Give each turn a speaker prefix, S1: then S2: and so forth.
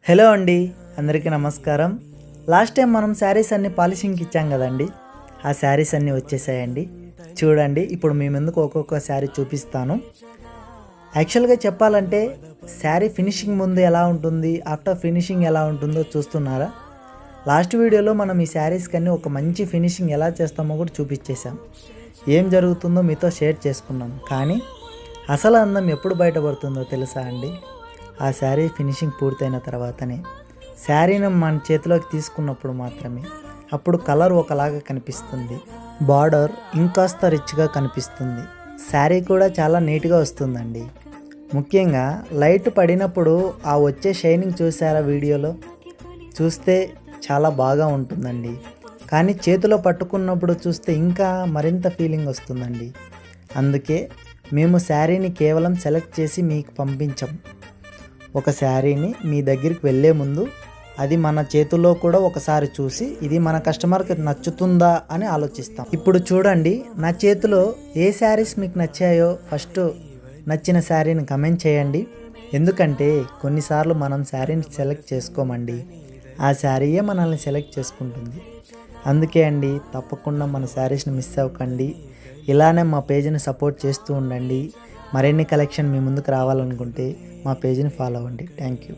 S1: Hello అండి, అందరికీ నమస్కారం. లాస్ట్ టైం మనం శారీస్ అన్ని పాలిషింగ్కి ఇచ్చాం కదండి. ఆ శారీస్ అన్నీ వచ్చేసాయండి. చూడండి, ఇప్పుడు మీ ముందుకు ఒక్కొక్క శారీ చూపిస్తాను. యాక్చువల్గా చెప్పాలంటే శారీ ఫినిషింగ్ ముందు ఎలా ఉంటుంది, ఆఫ్టర్ ఫినిషింగ్ ఎలా ఉంటుందో చూస్తున్నారా? లాస్ట్ వీడియోలో మనం ఈ శారీస్కి అన్నీ ఒక మంచి ఫినిషింగ్ ఎలా చేస్తామో కూడా చూపించేసాం. ఏం జరుగుతుందో మీతో షేర్ చేసుకున్నాం. కానీ అసలు అందం ఎప్పుడు బయటపడుతుందో తెలుసా అండి? ఆ శారీ ఫినిషింగ్ పూర్తయిన తర్వాతనే. శారీని మన చేతిలోకి తీసుకున్నప్పుడు మాత్రమే. అప్పుడు కలర్ ఒకలాగా కనిపిస్తుంది, బార్డర్ ఇంకాస్త రిచ్గా కనిపిస్తుంది, శారీ కూడా చాలా నీట్గా వస్తుందండి. ముఖ్యంగా లైట్ పడినప్పుడు ఆ వచ్చే షైనింగ్ చూసారా? వీడియోలో చూస్తే చాలా బాగా ఉంటుందండి. కానీ చేతిలో పట్టుకున్నప్పుడు చూస్తే ఇంకా మరింత ఫీలింగ్ వస్తుందండి. అందుకే మేము శారీని కేవలం సెలెక్ట్ చేసి మీకు పంపించాం. ఒక శారీని మీ దగ్గరికి వెళ్ళే ముందు అది మన చేతుల్లో కూడా ఒకసారి చూసి ఇది మన కస్టమర్కి నచ్చుతుందా అని ఆలోచిస్తాం. ఇప్పుడు చూడండి, నా చేతిలో ఏ శారీస్ మీకు నచ్చాయో ఫస్ట్ నచ్చిన శారీని కమెంట్ చేయండి. ఎందుకంటే కొన్నిసార్లు మనం శారీని సెలెక్ట్ చేసుకోమండి, ఆ శారీయే మనల్ని సెలెక్ట్ చేసుకుంటుంది. అందుకే అండి, తప్పకుండా మన శారీస్ని మిస్ అవ్వకండి. ఇలానే మా పేజ్ని సపోర్ట్ చేస్తూ ఉండండి. మరిన్ని కలెక్షన్ మీ ముందుకు రావాలనుకుంటే మా పేజ్ని ఫాలో అవ్వండి. Thank you.